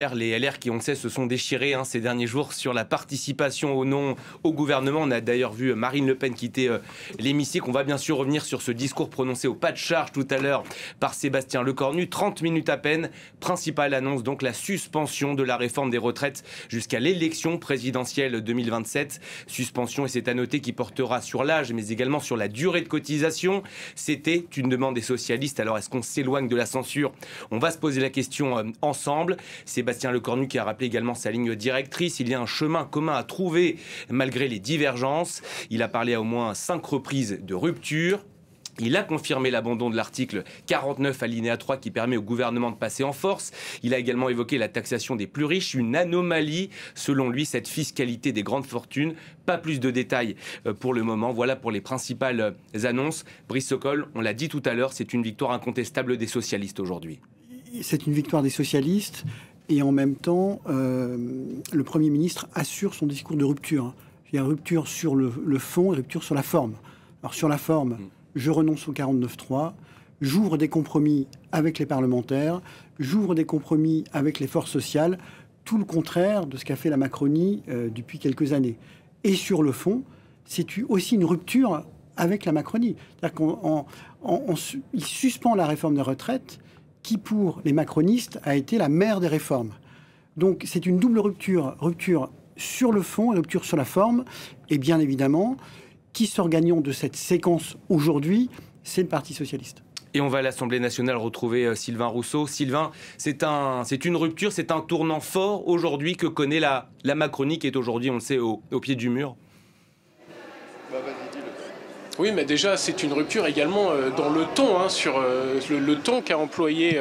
Les LR qui, on le sait, se sont déchirés ces derniers jours sur la participation ou non au gouvernement. On a d'ailleurs vu Marine Le Pen quitter l'hémicycle. On va bien sûr revenir sur ce discours prononcé au pas de charge tout à l'heure par Sébastien Lecornu. 30 minutes à peine. Principale annonce, donc la suspension de la réforme des retraites jusqu'à l'élection présidentielle 2027. Suspension, et c'est à noter, qui portera sur l'âge, mais également sur la durée de cotisation. C'était une demande des socialistes. Alors, est-ce qu'on s'éloigne de la censure? On va se poser la question ensemble. Sébastien Lecornu qui a rappelé également sa ligne directrice. Il y a un chemin commun à trouver malgré les divergences. Il a parlé à au moins 5 reprises de rupture. Il a confirmé l'abandon de l'article 49 alinéa 3 qui permet au gouvernement de passer en force. Il a également évoqué la taxation des plus riches, une anomalie selon lui, cette fiscalité des grandes fortunes. Pas plus de détails pour le moment. Voilà pour les principales annonces. Brice Sokol, on l'a dit tout à l'heure, c'est une victoire incontestable des socialistes aujourd'hui. C'est une victoire des socialistes. Et en même temps, le Premier ministre assure son discours de rupture. Il y a rupture sur le fond et rupture sur la forme. Alors sur la forme, je renonce au 49.3, j'ouvre des compromis avec les parlementaires, j'ouvre des compromis avec les forces sociales, tout le contraire de ce qu'a fait la Macronie depuis quelques années. Et sur le fond, c'est aussi une rupture avec la Macronie. C'est-à-dire qu'il suspend la réforme des retraites, qui pour les macronistes a été la mère des réformes. Donc c'est une double rupture, rupture sur le fond et rupture sur la forme. Et bien évidemment, qui sort gagnant de cette séquence aujourd'hui, c'est le Parti socialiste. Et on va à l'Assemblée nationale retrouver Sylvain Rousseau. Sylvain, c'est une rupture, c'est un tournant fort aujourd'hui que connaît la Macronie qui est aujourd'hui, on le sait, au pied du mur. Oui, mais déjà, c'est une rupture également dans le ton, sur le ton qu'a employé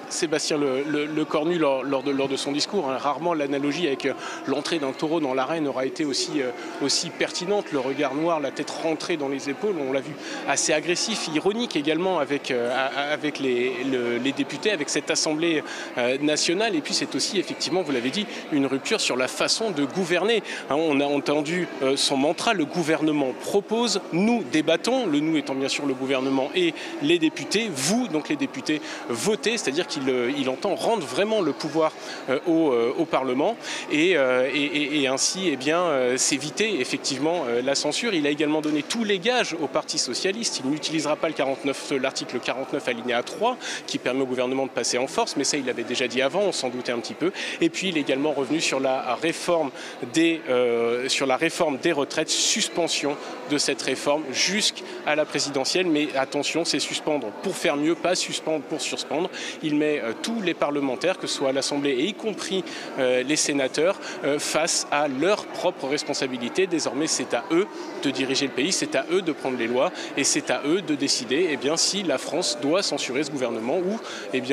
Sébastien Lecornu lors de son discours. Rarement l'analogie avec l'entrée d'un taureau dans l'arène aura été aussi pertinente. Le regard noir, la tête rentrée dans les épaules, on l'a vu assez agressif, ironique également avec les députés, avec cette Assemblée nationale. Et puis c'est aussi, effectivement, vous l'avez dit, une rupture sur la façon de gouverner. On a entendu son mantra, le gouvernement propose, nous débattons, le nous étant bien sûr le gouvernement et les députés, vous, donc les députés, votez, c'est-à-dire qu'il entend rendre vraiment le pouvoir au Parlement et ainsi s'éviter effectivement la censure. Il a également donné tous les gages au Parti socialiste. Il n'utilisera pas l'article 49 alinéa 3 qui permet au gouvernement de passer en force, mais ça il l'avait déjà dit avant, on s'en doutait un petit peu. Et puis il est également revenu sur la réforme des retraites, suspension de cette réforme jusqu'à la présidentielle. Mais attention, c'est suspendre pour faire mieux, pas suspendre pour suspendre. Il met tous les parlementaires, que ce soit à l'Assemblée et y compris les sénateurs, face à leurs propres responsabilités. Désormais, c'est à eux de diriger le pays, c'est à eux de prendre les lois et c'est à eux de décider si la France doit censurer ce gouvernement ou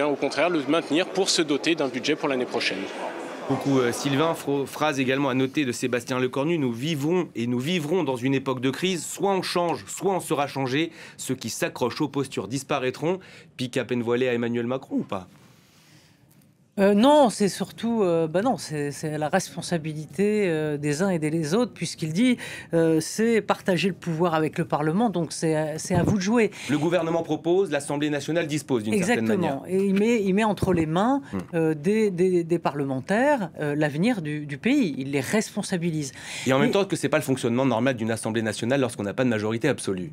au contraire le maintenir pour se doter d'un budget pour l'année prochaine. Beaucoup Sylvain, phrase également à noter de Sébastien Lecornu, nous vivons et nous vivrons dans une époque de crise, soit on change, soit on sera changé, ceux qui s'accrochent aux postures disparaîtront, pique à peine voilé à Emmanuel Macron ou pas? Non, c'est surtout c'est la responsabilité des uns et des autres, puisqu'il dit c'est partager le pouvoir avec le Parlement, donc c'est à vous de jouer. Le gouvernement propose, l'Assemblée nationale dispose d'une certaine manière. Exactement, et il met entre les mains des parlementaires l'avenir du pays, il les responsabilise. Et en même temps que c'est pas le fonctionnement normal d'une Assemblée nationale lorsqu'on n'a pas de majorité absolue.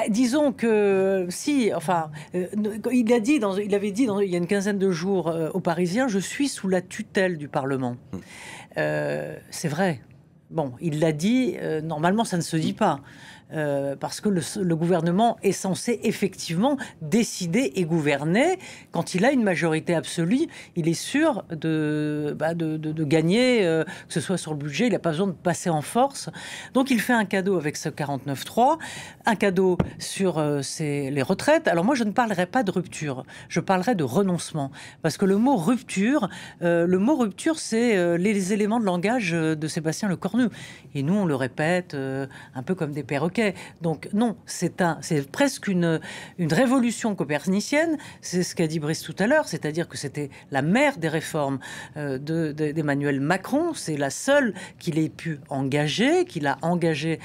Disons que si, il avait dit il y a une quinzaine de jours aux Parisiens, je suis sous la tutelle du Parlement. C'est vrai. Bon, il l'a dit, normalement ça ne se dit pas. Parce que le gouvernement est censé effectivement décider et gouverner. Quand il a une majorité absolue, il est sûr de gagner, que ce soit sur le budget, il n'a pas besoin de passer en force. Donc il fait un cadeau avec ce 49.3, un cadeau sur les retraites. Alors moi je ne parlerai pas de rupture, je parlerai de renoncement. Parce que le mot rupture, c'est les éléments de langage de Sébastien Lecornu. Et nous on le répète un peu comme des perroquets. OK. Donc non, c'est presque une révolution copernicienne. C'est ce qu'a dit Brice tout à l'heure, c'est-à-dire que c'était la mère des réformes d'Emmanuel Macron. C'est la seule qu'il ait pu engager, qu'il a engagé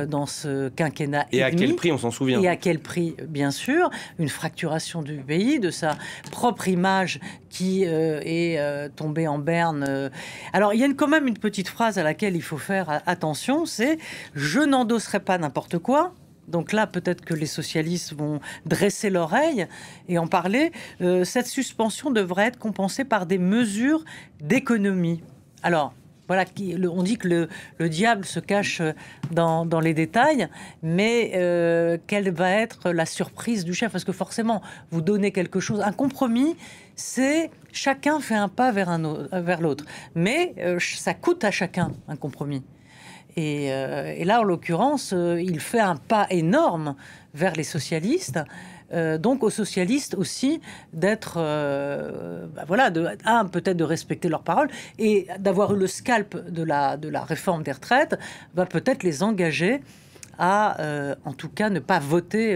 dans ce quinquennat. Et à quel prix, on s'en souvient. Et à quel prix, bien sûr. Une fracturation du pays, de sa propre image qui est tombée en berne. Alors, il y a quand même une petite phrase à laquelle il faut faire attention, c'est « je n'endosserai pas n'importe quoi ». Donc là, peut-être que les socialistes vont dresser l'oreille et en parler. Cette suspension devrait être compensée par des mesures d'économie. Alors, voilà, on dit que le diable se cache dans les détails, mais quelle va être la surprise du chef? Parce que forcément, vous donnez quelque chose, un compromis, c'est chacun fait un pas vers l'autre. Mais ça coûte à chacun un compromis. Et là, en l'occurrence, il fait un pas énorme vers les socialistes. Donc aux socialistes aussi d'être, peut-être de respecter leurs paroles et d'avoir eu le scalp de la réforme des retraites, va peut-être les engager à, en tout cas, ne pas voter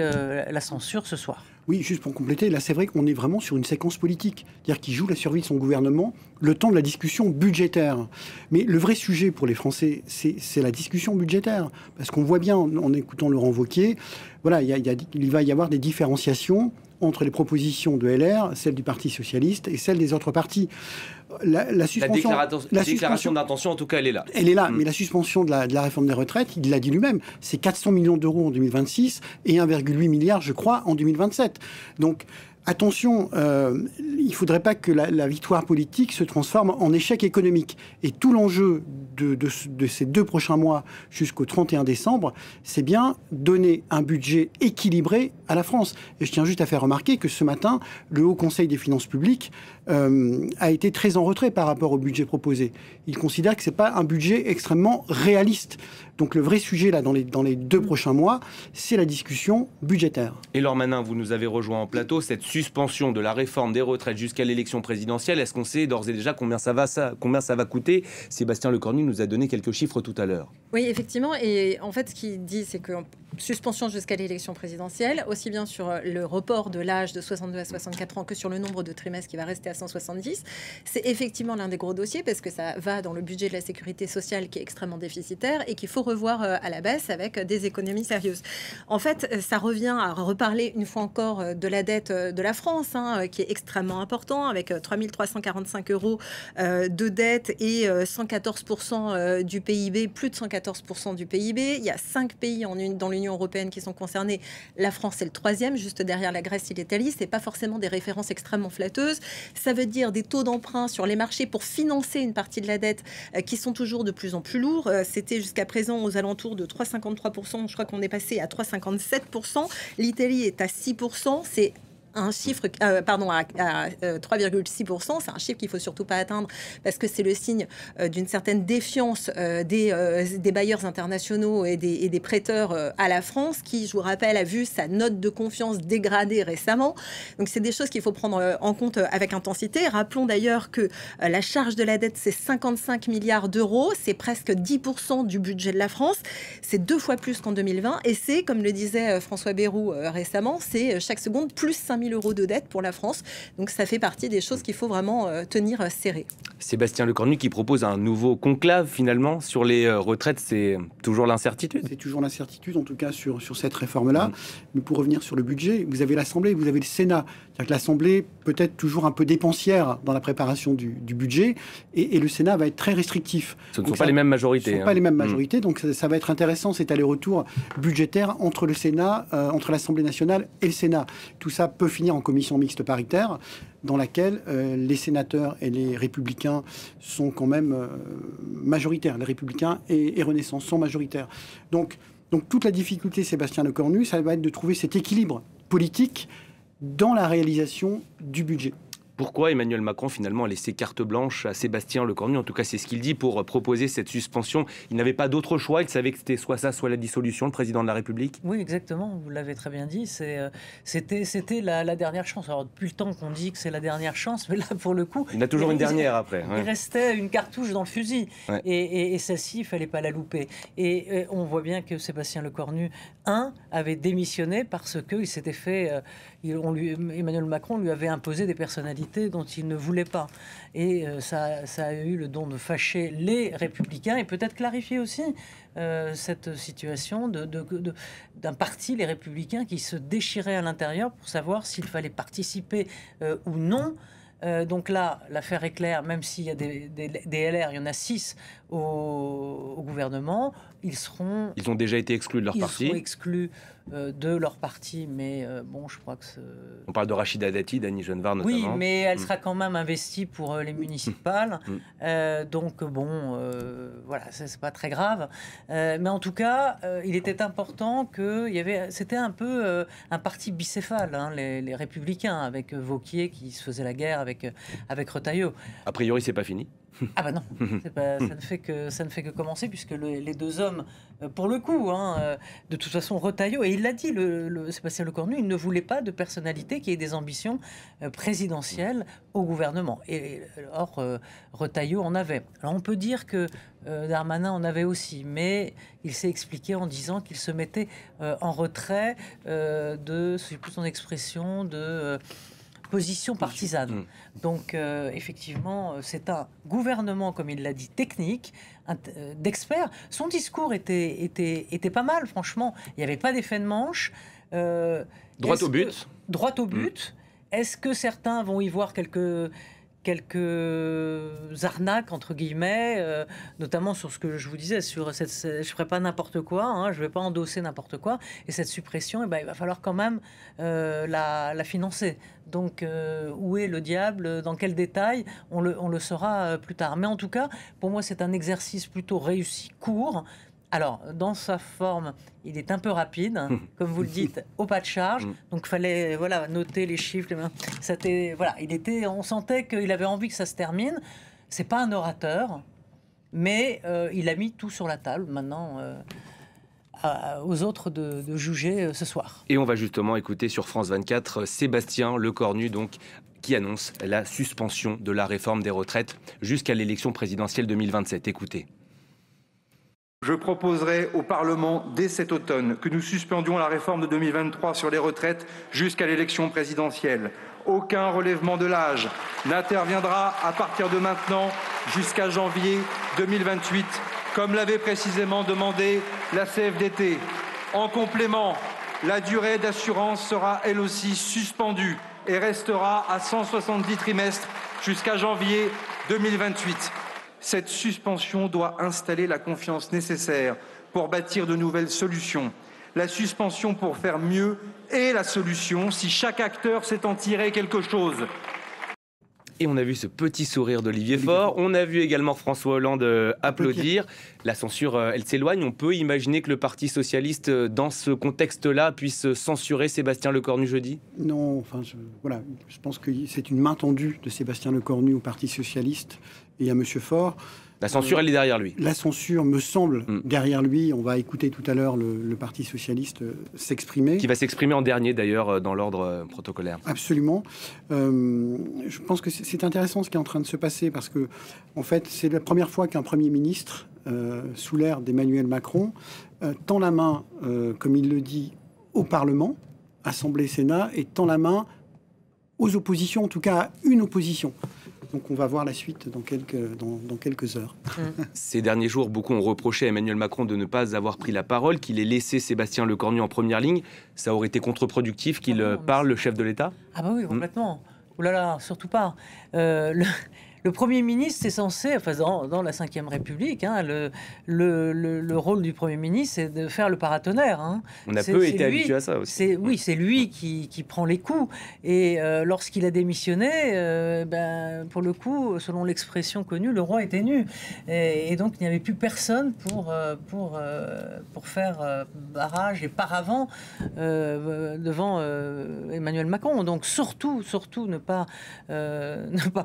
la censure ce soir. Oui, juste pour compléter, là c'est vrai qu'on est vraiment sur une séquence politique, c'est-à-dire qu'il joue la survie de son gouvernement le temps de la discussion budgétaire. Mais le vrai sujet pour les Français, c'est la discussion budgétaire, parce qu'on voit bien en écoutant Laurent Wauquiez, voilà, il va y avoir des différenciations entre les propositions de LR, celles du Parti socialiste et celles des autres partis. La déclaration d'intention, en tout cas, elle est là. Elle est là, mais la suspension de la réforme des retraites, il l'a dit lui-même, c'est 400 millions d'euros en 2026 et 1,8 milliard, je crois, en 2027. Donc, attention, il ne faudrait pas que la victoire politique se transforme en échec économique. Et tout l'enjeu de ces 2 prochains mois jusqu'au 31 décembre, c'est bien donner un budget équilibré à la France. Et je tiens juste à faire remarquer que ce matin, le Haut Conseil des finances publiques a été très en retrait par rapport au budget proposé. Il considère que ce n'est pas un budget extrêmement réaliste. Donc le vrai sujet, là, dans les 2 prochains mois, c'est la discussion budgétaire. Et Laure Manin, vous nous avez rejoint en plateau, cette suspension de la réforme des retraites jusqu'à l'élection présidentielle, est-ce qu'on sait d'ores et déjà combien ça va coûter? Sébastien Lecornu nous a donné quelques chiffres tout à l'heure. Oui, effectivement. Et en fait, ce qu'il dit, c'est que suspension jusqu'à l'élection présidentielle, aussi bien sur le report de l'âge de 62 à 64 ans que sur le nombre de trimestres qui va rester à 170. C'est effectivement l'un des gros dossiers parce que ça va dans le budget de la sécurité sociale qui est extrêmement déficitaire et qu'il faut revoir à la baisse avec des économies sérieuses. En fait, ça revient à reparler une fois encore de la dette de la France, qui est extrêmement important, avec 3 345 euros de dette et 114% du PIB, plus de 114% du PIB. Il y a 5 pays dans l'Union européenne qui sont concernés. La France est le 3e, juste derrière la Grèce et l'Italie. C'est pas forcément des références extrêmement flatteuses. Ça veut dire des taux d'emprunt sur les marchés pour financer une partie de la dette qui sont toujours de plus en plus lourds. C'était jusqu'à présent aux alentours de 3,53%. Je crois qu'on est passé à 3,57%. L'Italie est à 6%. C'est un chiffre, à 3,6%, c'est un chiffre qu'il ne faut surtout pas atteindre parce que c'est le signe d'une certaine défiance des bailleurs internationaux et des prêteurs à la France qui, je vous rappelle, a vu sa note de confiance dégradée récemment. Donc c'est des choses qu'il faut prendre en compte avec intensité. Rappelons d'ailleurs que la charge de la dette, c'est 55 milliards d'euros, c'est presque 10% du budget de la France, c'est 2 fois plus qu'en 2020 et c'est, comme le disait François Bayrou récemment, c'est chaque seconde plus 5 000 euros de dette pour la France. Donc ça fait partie des choses qu'il faut vraiment tenir serré. Sébastien Lecornu qui propose un nouveau conclave finalement sur les retraites, c'est toujours l'incertitude. C'est toujours l'incertitude en tout cas sur cette réforme-là. Mais pour revenir sur le budget, vous avez l'Assemblée, vous avez le Sénat. C'est-à-dire que l'Assemblée peut être toujours un peu dépensière dans la préparation du budget et le Sénat va être très restrictif. Ce ne sont pas les mêmes majorités. Ce ne sont pas les mêmes majorités, donc ça va être intéressant cet aller-retour budgétaire entre le Sénat, entre l'Assemblée nationale et le Sénat. Tout ça peut finir en commission mixte paritaire dans laquelle les sénateurs et les républicains sont quand même majoritaires. Les républicains et Renaissance sont majoritaires. Donc toute la difficulté, Sébastien Lecornu, ça va être de trouver cet équilibre politique dans la réalisation du budget. Pourquoi Emmanuel Macron finalement a laissé carte blanche à Sébastien Lecornu? En tout cas, c'est ce qu'il dit pour proposer cette suspension. Il n'avait pas d'autre choix, il savait que c'était soit ça, soit la dissolution, le président de la République. Oui, exactement, vous l'avez très bien dit, c'était la dernière chance. Alors depuis le temps qu'on dit que c'est la dernière chance, mais là pour le coup... Il y en a toujours une dernière après. Il restait une cartouche dans le fusil, ouais. et celle-ci, il ne fallait pas la louper. Et on voit bien que Sébastien Lecornu, avait démissionné parce qu'il s'était fait... Emmanuel Macron lui avait imposé des personnalités dont il ne voulait pas. Et ça a eu le don de fâcher les Républicains et peut-être clarifier aussi cette situation d'un parti, les Républicains, qui se déchirait à l'intérieur pour savoir s'il fallait participer ou non. Donc là, l'affaire est claire, même s'il y a des LR, il y en a 6 au gouvernement, ils ont déjà été exclus de leur parti. Ils sont exclus de leur parti, mais bon, je crois que... On parle de Rachida Dati, d'Annie Genevard notamment. Oui, mais elle sera quand même investie pour les municipales. Donc bon, voilà, c'est pas très grave. Mais en tout cas, il était important qu'il y avait... C'était un peu un parti bicéphale, hein, les Républicains, avec Wauquiez qui se faisait la guerre avec Retailleau. A priori, c'est pas fini. Ah bah non, ça ne fait que commencer, puisque les deux hommes, pour le coup, de toute façon, Retailleau, et il l'a dit, Sébastien Lecornu, il ne voulait pas de personnalité qui ait des ambitions présidentielles au gouvernement. Or, Retailleau en avait. Alors on peut dire que Darmanin en avait aussi, mais il s'est expliqué en disant qu'il se mettait en retrait c'est plus son expression, de... position partisane. Donc, effectivement, c'est un gouvernement, comme il l'a dit, technique, d'experts. Son discours était pas mal, franchement. Il n'y avait pas d'effet de manche. Droit au but. Droit au but. Est-ce que certains vont y voir quelques arnaques, entre guillemets, notamment sur ce que je vous disais, sur je ne ferai pas n'importe quoi, je ne vais pas endosser n'importe quoi, et cette suppression, il va falloir quand même la financer. Donc, où est le diable? Dans quel détail? On le saura plus tard. Mais en tout cas, pour moi, c'est un exercice plutôt réussi, court. Alors, dans sa forme, il est un peu rapide, comme vous le dites, au pas de charge. Donc, il fallait noter les chiffres. On sentait qu'il avait envie que ça se termine. C'est pas un orateur, mais il a mis tout sur la table. Maintenant, aux autres de juger ce soir. Et on va justement écouter sur France 24 Sébastien Lecornu, donc, qui annonce la suspension de la réforme des retraites jusqu'à l'élection présidentielle 2027. Écoutez. Je proposerai au Parlement dès cet automne que nous suspendions la réforme de 2023 sur les retraites jusqu'à l'élection présidentielle. Aucun relèvement de l'âge n'interviendra à partir de maintenant jusqu'à janvier 2028, comme l'avait précisément demandé la CFDT. En complément, la durée d'assurance sera elle aussi suspendue et restera à 170 trimestres jusqu'à janvier 2028. Cette suspension doit installer la confiance nécessaire pour bâtir de nouvelles solutions. La suspension pour faire mieux est la solution si chaque acteur sait en tirer quelque chose. Et on a vu ce petit sourire d'Olivier Faure. On a vu également François Hollande applaudir. La censure, elle s'éloigne. On peut imaginer que le Parti socialiste, dans ce contexte-là, puisse censurer Sébastien Lecornu jeudi? Non, je pense que c'est une main tendue de Sébastien Lecornu au Parti socialiste et à M. Faure. La censure, elle est derrière lui. La censure me semble derrière lui. On va écouter tout à l'heure le Parti socialiste s'exprimer. Qui va s'exprimer en dernier, d'ailleurs, dans l'ordre protocolaire. Absolument. Je pense que c'est intéressant ce qui est en train de se passer parce que, en fait, c'est la première fois qu'un Premier ministre, sous l'ère d'Emmanuel Macron, tend la main, comme il le dit, au Parlement, Assemblée, Sénat, et tend la main aux oppositions, en tout cas à une opposition. Donc on va voir la suite dans quelques heures. Ces derniers jours, beaucoup ont reproché à Emmanuel Macron de ne pas avoir pris la parole, qu'il ait laissé Sébastien Lecornu en première ligne. Ça aurait été contre-productif qu'il parle, le chef de l'État? Ah bah oui, complètement. Ouh là là, surtout pas. le Premier ministre, c'est censé, enfin, dans la Ve République, hein, le rôle du Premier ministre, c'est de faire le paratonnerre. Hein. On a peu été habitué à ça aussi. Oui, c'est lui qui prend les coups. Et lorsqu'il a démissionné, pour le coup, selon l'expression connue, le roi était nu. Et donc, il n'y avait plus personne pour faire barrage et paravent devant Emmanuel Macron. Donc, surtout ne pas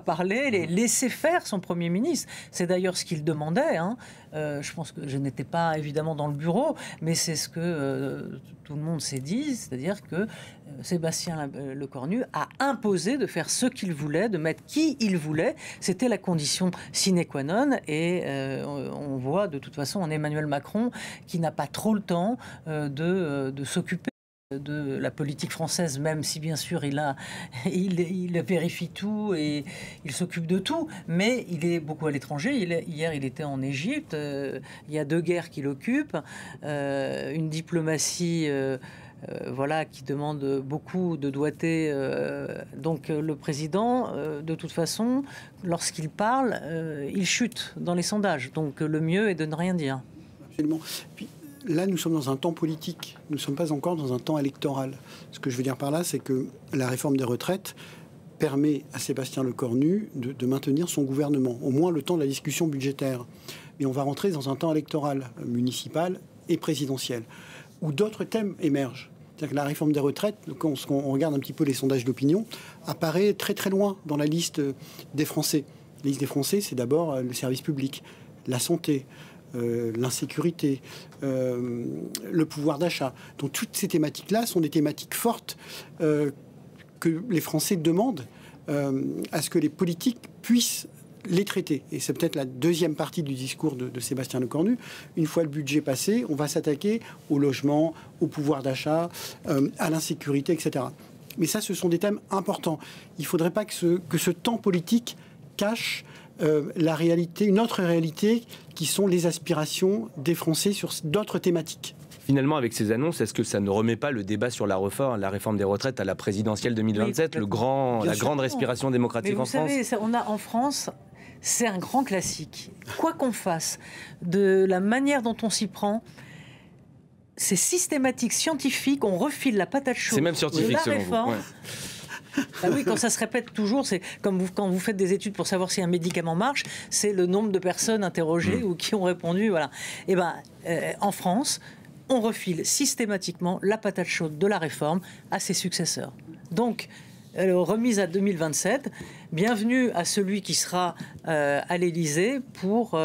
parler, laisser faire son Premier ministre. C'est d'ailleurs ce qu'il demandait. Hein. Je pense que je n'étais pas évidemment dans le bureau, mais c'est ce que tout le monde s'est dit, c'est-à-dire que Sébastien Lecornu a imposé de faire ce qu'il voulait, de mettre qui il voulait. C'était la condition sine qua non. Et on voit de toute façon en Emmanuel Macron qui n'a pas trop le temps de s'occuper de la politique française, même si bien sûr il vérifie tout et il s'occupe de tout, mais il est beaucoup à l'étranger. Hier il était en Égypte, il y a 2 guerres qui l'occupent, une diplomatie qui demande beaucoup de doigté. Donc le président, de toute façon, lorsqu'il parle, il chute dans les sondages. Donc le mieux est de ne rien dire. Absolument. Puis, là, nous sommes dans un temps politique. Nous ne sommes pas encore dans un temps électoral. Ce que je veux dire par là, c'est que la réforme des retraites permet à Sébastien Lecornu de maintenir son gouvernement, au moins le temps de la discussion budgétaire. Mais on va rentrer dans un temps électoral, municipal et présidentiel, où d'autres thèmes émergent. C'est-à-dire que la réforme des retraites, quand on regarde un petit peu les sondages d'opinion, apparaît très très loin dans la liste des Français. La liste des Français, c'est d'abord le service public, la santé, l'insécurité, le pouvoir d'achat. Donc toutes ces thématiques-là sont des thématiques fortes que les Français demandent à ce que les politiques puissent les traiter. Et c'est peut-être la deuxième partie du discours de Sébastien Lecornu. Une fois le budget passé, on va s'attaquer au logement, au pouvoir d'achat, à l'insécurité, etc. Mais ça, ce sont des thèmes importants. Il ne faudrait pas que ce temps politique cache la réalité, une autre réalité, qui sont les aspirations des Français sur d'autres thématiques. Finalement, avec ces annonces, est-ce que ça ne remet pas le débat sur la réforme des retraites à la présidentielle 2027, la grande respiration démocratique en France ? Vous savez, on a en France, c'est un grand classique. Quoi qu'on fasse, de la manière dont on s'y prend, c'est systématique, scientifique, on refile la patate chaude. C'est même scientifique, selon vous. Ouais. Ah oui, quand ça se répète toujours, c'est comme quand vous faites des études pour savoir si un médicament marche, c'est le nombre de personnes interrogées ou qui ont répondu. Voilà. Et en France, on refile systématiquement la patate chaude de la réforme à ses successeurs. Donc, remise à 2027, bienvenue à celui qui sera à l'Élysée pour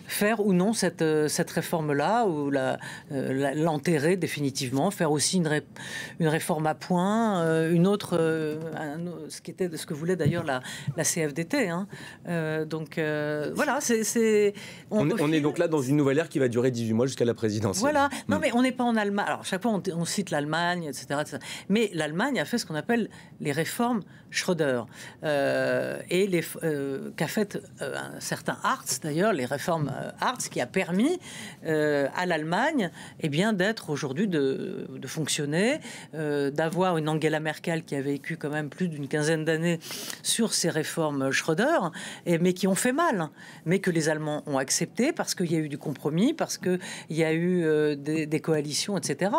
faire ou non cette réforme-là, ou l'enterrer définitivement, faire aussi une réforme à point, une autre, ce que voulait d'ailleurs la CFDT. Hein. Donc voilà, on est donc là dans une nouvelle ère qui va durer 18 mois jusqu'à la présidentielle. Voilà, non mais on n'est pas en Allemagne. Alors chaque fois on cite l'Allemagne, etc., etc. Mais l'Allemagne a fait ce qu'on appelle les réformes Schröder, qu'a fait un certain Hartz d'ailleurs, les réformes Hartz, qui a permis à l'Allemagne d'être aujourd'hui, de fonctionner, d'avoir une Angela Merkel qui a vécu quand même plus d'une quinzaine d'années sur ces réformes Schröder, mais qui ont fait mal, mais que les Allemands ont accepté parce qu'il y a eu du compromis, parce qu'il y a eu des coalitions, etc.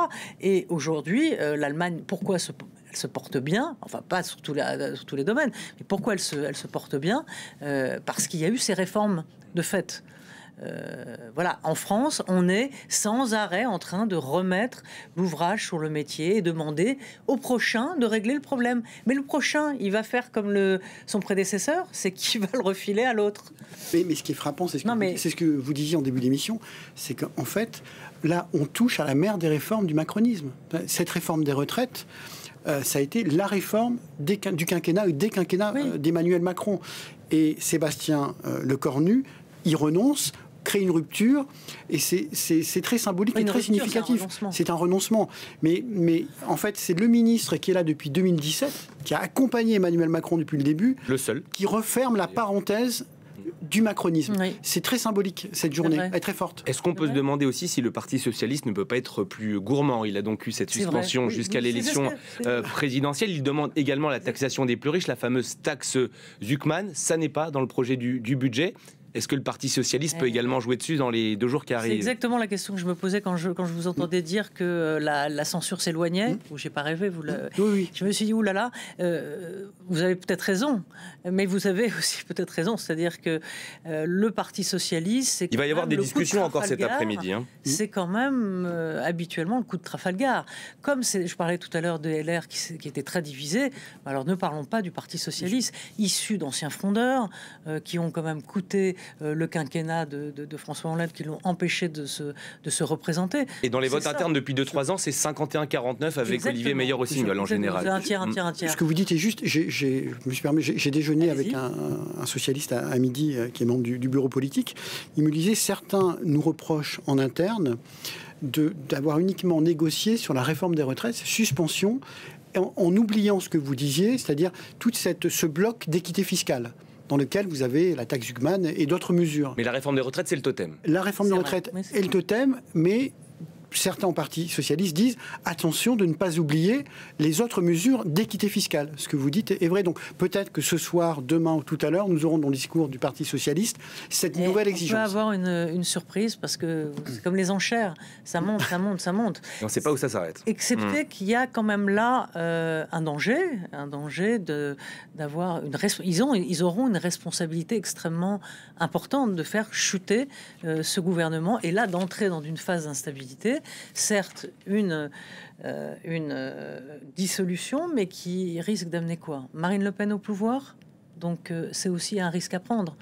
Et aujourd'hui, l'Allemagne, pourquoi elle se porte bien, enfin pas sur tous les domaines, mais pourquoi elle se porte bien, parce qu'il y a eu ces réformes de fait. Voilà, en France, on est sans arrêt en train de remettre l'ouvrage sur le métier et demander au prochain de régler le problème. Mais le prochain, il va faire comme son prédécesseur, c'est qu'il va le refiler à l'autre. Mais ce qui est frappant, c'est ce que vous disiez en début d'émission, c'est qu'en fait, là, on touche à la mère des réformes du macronisme. Cette réforme des retraites, ça a été la réforme du quinquennat ou des quinquennats d'Emmanuel Macron. Et Sébastien Lecornu y renonce, crée une rupture, et c'est très symbolique et très significatif. C'est un renoncement. Mais en fait, c'est le ministre qui est là depuis 2017, qui a accompagné Emmanuel Macron depuis le début, le seul, qui referme la parenthèse du macronisme. Oui. C'est très symbolique, cette journée, elle est très forte. Est-ce qu'on peut se demander aussi si le Parti socialiste ne peut pas être plus gourmand? Il a donc eu cette suspension jusqu'à l'élection présidentielle. Il demande également la taxation des plus riches, la fameuse taxe Zuckman. Ça n'est pas dans le projet du budget. Est-ce que le Parti socialiste peut également jouer dessus dans les 2 jours qui arrivent? C'est exactement la question que je me posais quand je vous entendais dire que la censure s'éloignait. Ou j'ai pas rêvé, Oui. Je me suis dit, oulala, vous avez peut-être raison, mais vous avez aussi peut-être raison. C'est-à-dire que le Parti socialiste... Il va y avoir des discussions encore cet après-midi. C'est quand même habituellement le coup de Trafalgar. Comme je parlais tout à l'heure de LR qui était très divisé, alors ne parlons pas du Parti socialiste, issu d'anciens frondeurs qui ont quand même coûté le quinquennat de François Hollande, qui l'ont empêché de se représenter. Et dans les votes internes depuis 2-3 ans, c'est 51-49 avec Olivier Meyer-Rossignol en général. Un tiers. Ce que vous dites est juste. Je me suis permis, j'ai déjeuné avec un socialiste à midi qui est membre du bureau politique. Il me disait, certains nous reprochent en interne d'avoir uniquement négocié sur la réforme des retraites, suspension, en oubliant ce que vous disiez, c'est-à-dire tout ce bloc d'équité fiscale, dans lequel vous avez la taxe Zuckman et d'autres mesures. Mais la réforme des retraites, c'est le totem. La réforme des retraites est le totem, mais certains au Parti socialiste disent attention de ne pas oublier les autres mesures d'équité fiscale. Ce que vous dites est vrai. Donc peut-être que ce soir, demain ou tout à l'heure, nous aurons dans le discours du Parti socialiste cette nouvelle exigence. On peut avoir une surprise parce que c'est comme les enchères, ça monte. On ne sait pas où ça s'arrête. Excepté qu'il y a quand même là un danger d'avoir ils auront une responsabilité extrêmement importante de faire chuter ce gouvernement et là d'entrer dans une phase d'instabilité. Certes, une dissolution, mais qui risque d'amener quoi? Marine Le Pen au pouvoir. Donc c'est aussi un risque à prendre,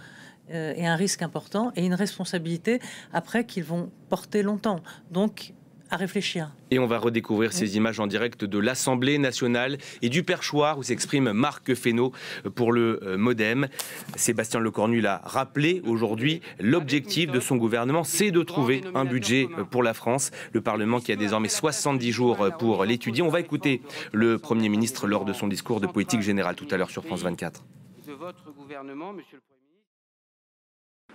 et un risque important, et une responsabilité après qu'ils vont porter longtemps. Donc à réfléchir. Et on va redécouvrir ces images en direct de l'Assemblée nationale et du perchoir où s'exprime Marc Fesneau pour le MoDem. Sébastien Lecornu l'a rappelé aujourd'hui, l'objectif de son gouvernement, c'est de trouver un budget pour la France. Le Parlement qui a désormais 70 jours pour l'étudier. On va écouter le Premier ministre lors de son discours de politique générale tout à l'heure sur France 24. De votre gouvernement, monsieur le Premier ministre.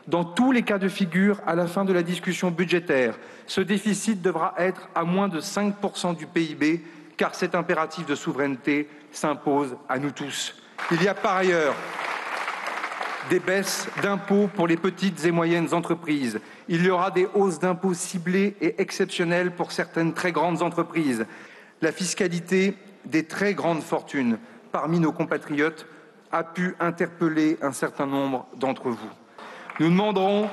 Dans tous les cas de figure, à la fin de la discussion budgétaire, ce déficit devra être à moins de 5% du PIB, car cet impératif de souveraineté s'impose à nous tous. Il y a par ailleurs des baisses d'impôts pour les petites et moyennes entreprises. Il y aura des hausses d'impôts ciblées et exceptionnelles pour certaines très grandes entreprises. La fiscalité des très grandes fortunes parmi nos compatriotes a pu interpeller un certain nombre d'entre vous. Nous demanderons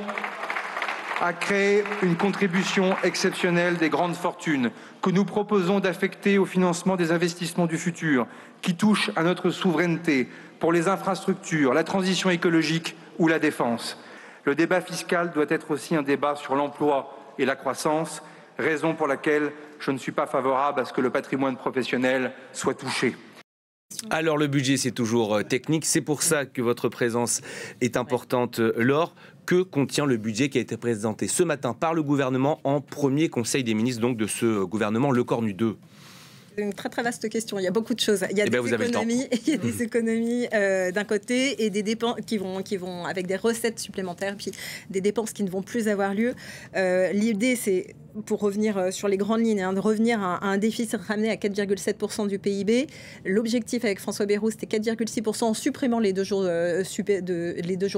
à créer une contribution exceptionnelle des grandes fortunes que nous proposons d'affecter au financement des investissements du futur qui touchent à notre souveraineté pour les infrastructures, la transition écologique ou la défense. Le débat fiscal doit être aussi un débat sur l'emploi et la croissance, raison pour laquelle je ne suis pas favorable à ce que le patrimoine professionnel soit touché. Alors le budget, c'est toujours technique, c'est pour ça que votre présence est importante, Laure. Que contient le budget qui a été présenté ce matin par le gouvernement en premier conseil des ministres donc de ce gouvernement Lecornu 2? C'est une très très vaste question. Il y a beaucoup de choses. Il y a des économies d'un côté et des dépenses qui vont avec des recettes supplémentaires, puis des dépenses qui ne vont plus avoir lieu. L'idée, c'est, pour revenir sur les grandes lignes, de revenir à un déficit ramené à 4,7% du PIB. L'objectif avec François Bayrou, c'était 4,6% en supprimant les 2 jours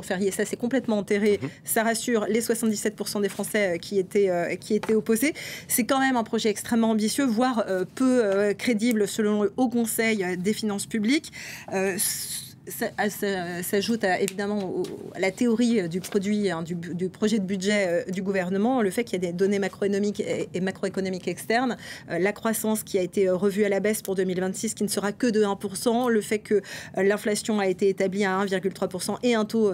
fériés. Ça, c'est complètement enterré. Ça rassure les 77% des Français qui étaient opposés. C'est quand même un projet extrêmement ambitieux, voire peu crédible selon le Haut Conseil des finances publiques. S'ajoute évidemment à la théorie du produit, du projet de budget du gouvernement, le fait qu'il y a des données macroéconomiques et macroéconomiques externes, la croissance qui a été revue à la baisse pour 2026 qui ne sera que de 1%, le fait que l'inflation a été établie à 1,3% et un taux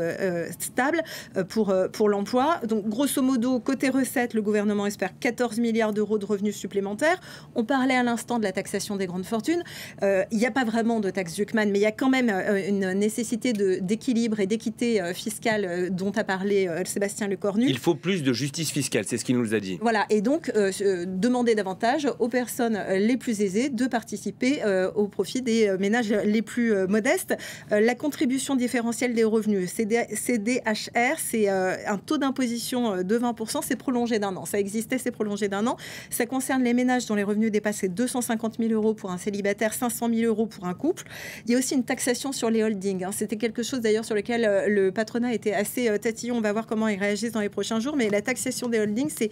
stable pour l'emploi. Donc grosso modo, côté recettes, le gouvernement espère 14 milliards d'euros de revenus supplémentaires. On parlait à l'instant de la taxation des grandes fortunes. Il n'y a pas vraiment de taxe Zuckman, mais il y a quand même une une nécessité d'équilibre et d'équité fiscale dont a parlé Sébastien Lecornu. Il faut plus de justice fiscale, c'est ce qu'il nous a dit. Voilà, et donc demander davantage aux personnes les plus aisées de participer au profit des ménages les plus modestes. La contribution différentielle des revenus, CDHR, c'est un taux d'imposition de 20%, c'est prolongé d'un an. Ça existait, c'est prolongé d'un an. Ça concerne les ménages dont les revenus dépassent 250 000 euros pour un célibataire, 500 000 euros pour un couple. Il y a aussi une taxation sur les holdings. C'était quelque chose d'ailleurs sur lequel le patronat était assez tatillon. On va voir comment ils réagissent dans les prochains jours. Mais la taxation des holdings, c'est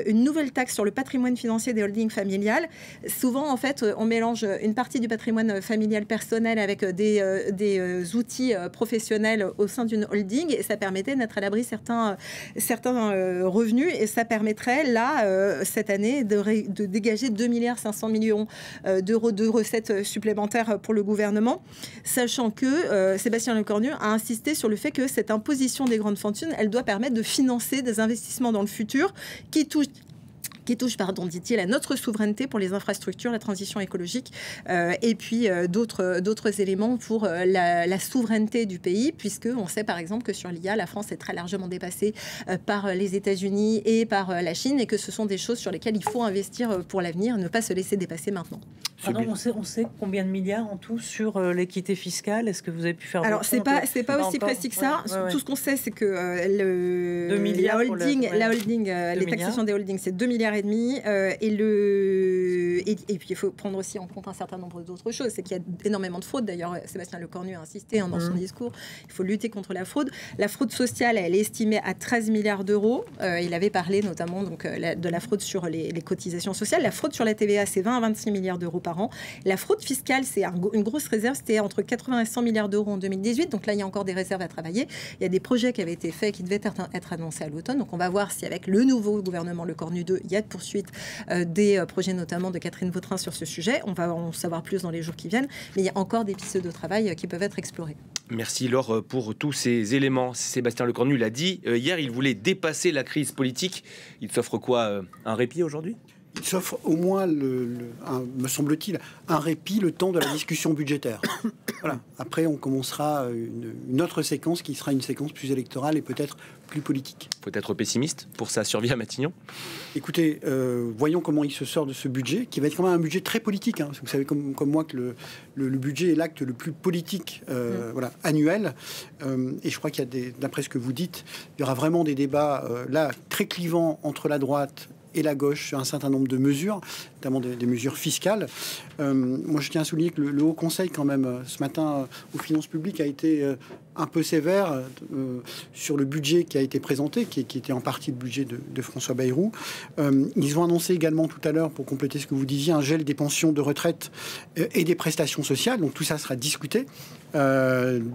une nouvelle taxe sur le patrimoine financier des holdings familiales. Souvent, en fait, on mélange une partie du patrimoine familial personnel avec des outils professionnels au sein d'une holding, et ça permettait de mettre à l'abri certains revenus, et ça permettrait là cette année de dégager 2,5 milliards d'euros de recettes supplémentaires pour le gouvernement, sachant que Sébastien Lecornu a insisté sur le fait que cette imposition des grandes fortunes, elle doit permettre de financer des investissements dans le futur qui touchent, dit-il, à notre souveraineté pour les infrastructures, la transition écologique, et puis d'autres éléments pour la souveraineté du pays, puisque on sait par exemple que sur l'IA, la France est très largement dépassée par les États-Unis et par la Chine, et que ce sont des choses sur lesquelles il faut investir pour l'avenir, ne pas se laisser dépasser maintenant. Pardon, on sait combien de milliards en tout sur l'équité fiscale? Est-ce que vous avez pu faire? Alors c'est pas aussi précis que ça. Tout ce qu'on sait, c'est que les taxations des holdings, c'est 2,5 milliards. Et puis il faut prendre aussi en compte un certain nombre d'autres choses. C'est qu'il y a énormément de fraude. D'ailleurs, Sébastien Lecornu a insisté dans son discours. Il faut lutter contre la fraude. La fraude sociale, elle est estimée à 13 milliards d'euros. Il avait parlé notamment de la fraude sur les cotisations sociales. La fraude sur la TVA, c'est 20 à 26 milliards d'euros par an. La fraude fiscale, c'est une grosse réserve. C'était entre 80 et 100 milliards d'euros en 2018. Donc là, il y a encore des réserves à travailler. Il y a des projets qui avaient été faits, qui devaient être annoncés à l'automne. Donc on va voir si avec le nouveau gouvernement Lecornu 2, il y a de poursuite des projets notamment de Catherine Vautrin sur ce sujet. On va en savoir plus dans les jours qui viennent. Mais il y a encore des pistes de travail qui peuvent être explorées. Merci Laure pour tous ces éléments. Sébastien Lecornu l'a dit. Hier, il voulait dépasser la crise politique. Il s'offre quoi? Un répit aujourd'hui? Il s'offre au moins, me semble-t-il, un répit, le temps de la discussion budgétaire. Voilà. Après, on commencera une autre séquence qui sera une séquence plus électorale et peut-être plus politique. Faut être pessimiste pour sa survie à Matignon. Écoutez, voyons comment il se sort de ce budget, qui va être quand même un budget très politique. Hein. Vous savez comme moi que le budget est l'acte le plus politique annuel. Et je crois qu'il y a d'après ce que vous dites, il y aura vraiment des débats là très clivants entre la droite et la gauche sur un certain nombre de mesures, notamment des mesures fiscales. Moi, je tiens à souligner que le Haut Conseil, quand même, ce matin, aux finances publiques, a été un peu sévère sur le budget qui a été présenté, qui était en partie le budget de François Bayrou. Ils ont annoncé également tout à l'heure, pour compléter ce que vous disiez, un gel des pensions de retraite et des prestations sociales. Donc tout ça sera discuté là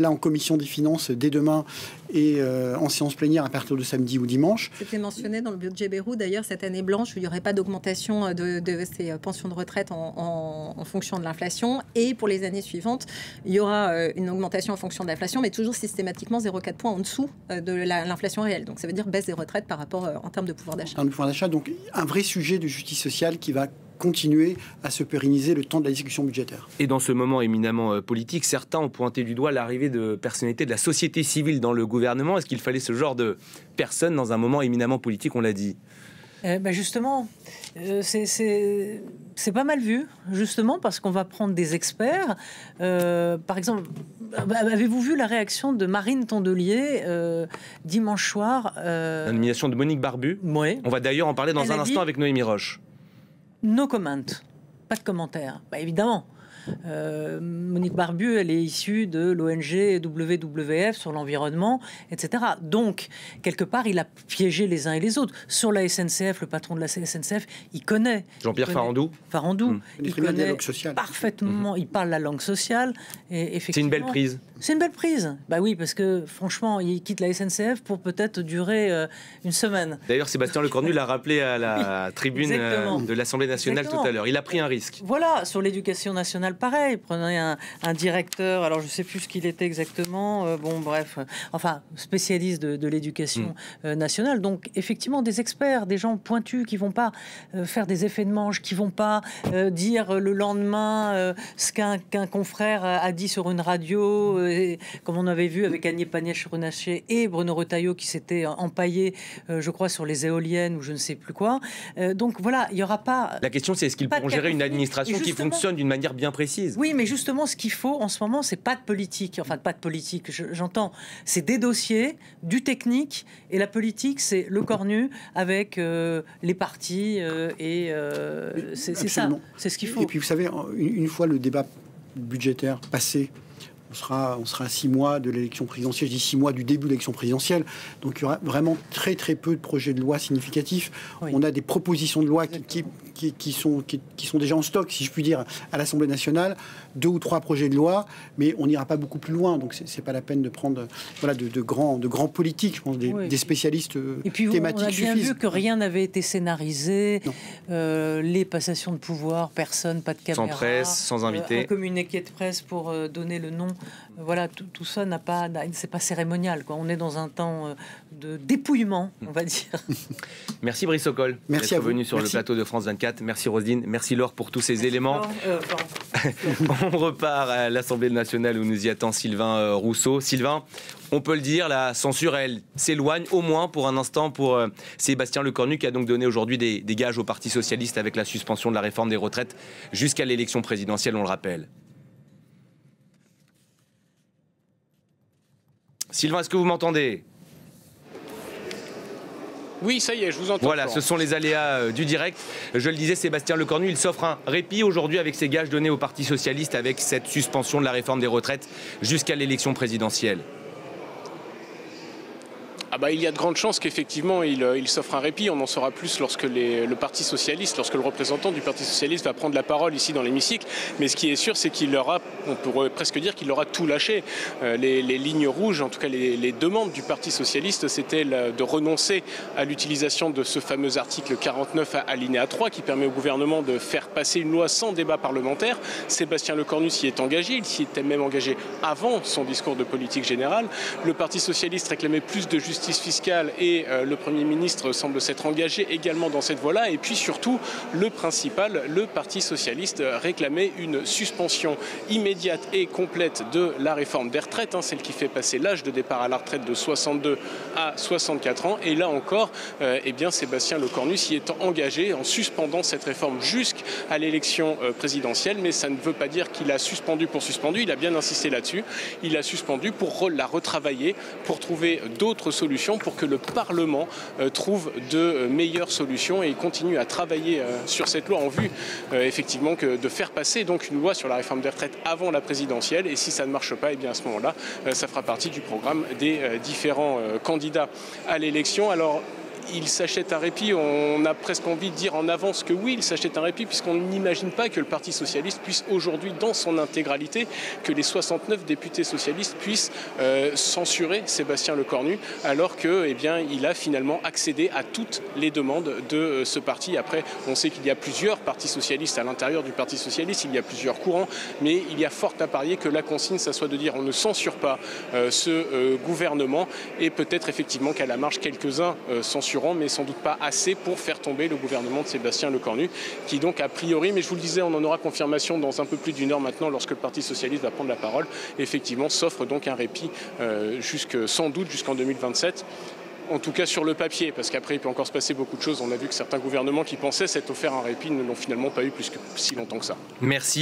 en commission des finances dès demain et en séance plénière à partir de samedi ou dimanche. C'était mentionné dans le budget Bayrou, d'ailleurs, cette année blanche, où il n'y aurait pas d'augmentation de ces pensions de retraite en fonction de l'inflation. Et pour les années suivantes, il y aura une augmentation en fonction de l'inflation, mais toujours systématiquement 0,4 points en dessous de l'inflation réelle. Donc ça veut dire baisse des retraites par rapport en termes de pouvoir d'achat. Donc un vrai sujet de justice sociale qui va continuer à se pérenniser le temps de la discussion budgétaire. Et dans ce moment éminemment politique, certains ont pointé du doigt l'arrivée de personnalités de la société civile dans le gouvernement. Est-ce qu'il fallait ce genre de personnes dans un moment éminemment politique, on l'a dit? Justement, c'est pas mal vu, justement, parce qu'on va prendre des experts. Par exemple, avez-vous vu la réaction de Marine Tondelier dimanche soir La nomination de Monique Barbu. Oui. On va d'ailleurs en parler dans un instant avec Noémie Roche. No comment, pas de commentaires. Évidemment. Monique Barbu, elle est issue de l'ONG WWF sur l'environnement, etc. Donc, quelque part, il a piégé les uns et les autres. Sur la SNCF, le patron de la SNCF, il connaît. Jean-Pierre Farandou. Il connaît parfaitement, il parle la langue sociale. Et effectivement, c'est une belle prise. C'est une belle prise. Oui, parce que franchement, il quitte la SNCF pour peut-être durer une semaine. D'ailleurs, Sébastien Lecornu l'a rappelé à la tribune de l'Assemblée nationale tout à l'heure. Il a pris un risque. Voilà, sur l'éducation nationale, national, pareil. Prenez un directeur, alors je ne sais plus ce qu'il était exactement, bon bref, enfin spécialiste de l'éducation nationale. Donc effectivement des experts, des gens pointus qui vont pas faire des effets de manche, qui vont pas dire le lendemain ce qu'un confrère a dit sur une radio, comme on avait vu avec Agnès Pannier-Runacher et Bruno Retailleau qui s'était empaillé, je crois, sur les éoliennes ou je ne sais plus quoi. Donc voilà, il n'y aura pas... La question, c'est est-ce qu'ils pourront gérer une administration qui fonctionne d'une manière bien précise? Oui, mais justement, ce qu'il faut en ce moment, c'est pas de politique. Enfin, pas de politique, j'entends. C'est des dossiers, du technique, et la politique, c'est le cornu avec les partis, c'est ça, c'est ce qu'il faut. Et puis, vous savez, une fois le débat budgétaire passé, on sera à 6 mois de l'élection présidentielle, je dis 6 mois du début de l'élection présidentielle, donc il y aura vraiment très très peu de projets de loi significatifs. Oui. On a des propositions de loi qui sont déjà en stock, si je puis dire, à l'Assemblée nationale, 2 ou 3 projets de loi, mais on n'ira pas beaucoup plus loin, donc c'est pas la peine de prendre de grands politiques, je pense, des spécialistes et puis, thématiques. On a bien vu que rien n'avait été scénarisé, les passations de pouvoir, personne, pas de caméra, sans presse, sans invité, un communiqué de presse pour donner le nom. Voilà, tout ça c'est pas cérémonial, quoi. On est dans un temps de dépouillement, on va dire. Merci Brice Sokol d'être venu sur le plateau de France 24. Merci Roselyne, merci Laure pour tous ces éléments. On repart à l'Assemblée nationale où nous y attend Sylvain Rousseau. Sylvain, on peut le dire, la censure, elle s'éloigne au moins pour un instant pour Sébastien Lecornu qui a donc donné aujourd'hui des gages au Parti socialiste avec la suspension de la réforme des retraites jusqu'à l'élection présidentielle, on le rappelle. Sylvain, est-ce que vous m'entendez ? Oui, ça y est, je vous entends. Voilà, ce sont les aléas du direct. Je le disais, Sébastien Lecornu, il s'offre un répit aujourd'hui avec ses gages donnés au Parti socialiste avec cette suspension de la réforme des retraites jusqu'à l'élection présidentielle. Il y a de grandes chances qu'effectivement il s'offre un répit. On en saura plus lorsque le Parti socialiste, lorsque le représentant du Parti socialiste va prendre la parole ici dans l'hémicycle. Mais ce qui est sûr, c'est qu'il aura, on pourrait presque dire qu'il aura tout lâché. Les lignes rouges, en tout cas les demandes du Parti socialiste, c'était de renoncer à l'utilisation de ce fameux article 49 alinéa 3 qui permet au gouvernement de faire passer une loi sans débat parlementaire. Sébastien Lecornu s'y est engagé. Il s'y était même engagé avant son discours de politique générale. Le Parti socialiste réclamait plus de justice fiscale et le Premier ministre semble s'être engagé également dans cette voie-là. Et puis surtout, le principal, le Parti socialiste réclamait une suspension immédiate et complète de la réforme des retraites, celle qui fait passer l'âge de départ à la retraite de 62 à 64 ans. Et là encore, Sébastien Lecornu s'y est engagé en suspendant cette réforme jusqu'à l'élection présidentielle. Mais ça ne veut pas dire qu'il a suspendu pour suspendu. Il a bien insisté là-dessus. Il a suspendu pour la retravailler, pour trouver d'autres solutions, pour que le Parlement trouve de meilleures solutions et continue à travailler sur cette loi en vue effectivement de faire passer donc une loi sur la réforme des retraites avant la présidentielle. Et si ça ne marche pas, à ce moment-là, ça fera partie du programme des différents candidats à l'élection. Alors, il s'achète un répit, on a presque envie de dire en avance que oui, il s'achète un répit, puisqu'on n'imagine pas que le Parti socialiste puisse aujourd'hui, dans son intégralité, que les 69 députés socialistes puissent censurer Sébastien Lecornu, alors qu'il a finalement accédé à toutes les demandes de ce parti. Après, on sait qu'il y a plusieurs partis socialistes à l'intérieur du Parti socialiste, il y a plusieurs courants, mais il y a fort à parier que la consigne, ça soit de dire on ne censure pas ce gouvernement, et peut-être effectivement qu'à la marge, quelques-uns censurent, mais sans doute pas assez pour faire tomber le gouvernement de Sébastien Lecornu, qui donc a priori, mais je vous le disais, on en aura confirmation dans un peu plus d'une heure maintenant lorsque le Parti socialiste va prendre la parole, effectivement s'offre donc un répit sans doute jusqu'en 2027. En tout cas sur le papier, parce qu'après il peut encore se passer beaucoup de choses. On a vu que certains gouvernements qui pensaient s'être offert un répit ne l'ont finalement pas eu plus que si longtemps que ça. Merci.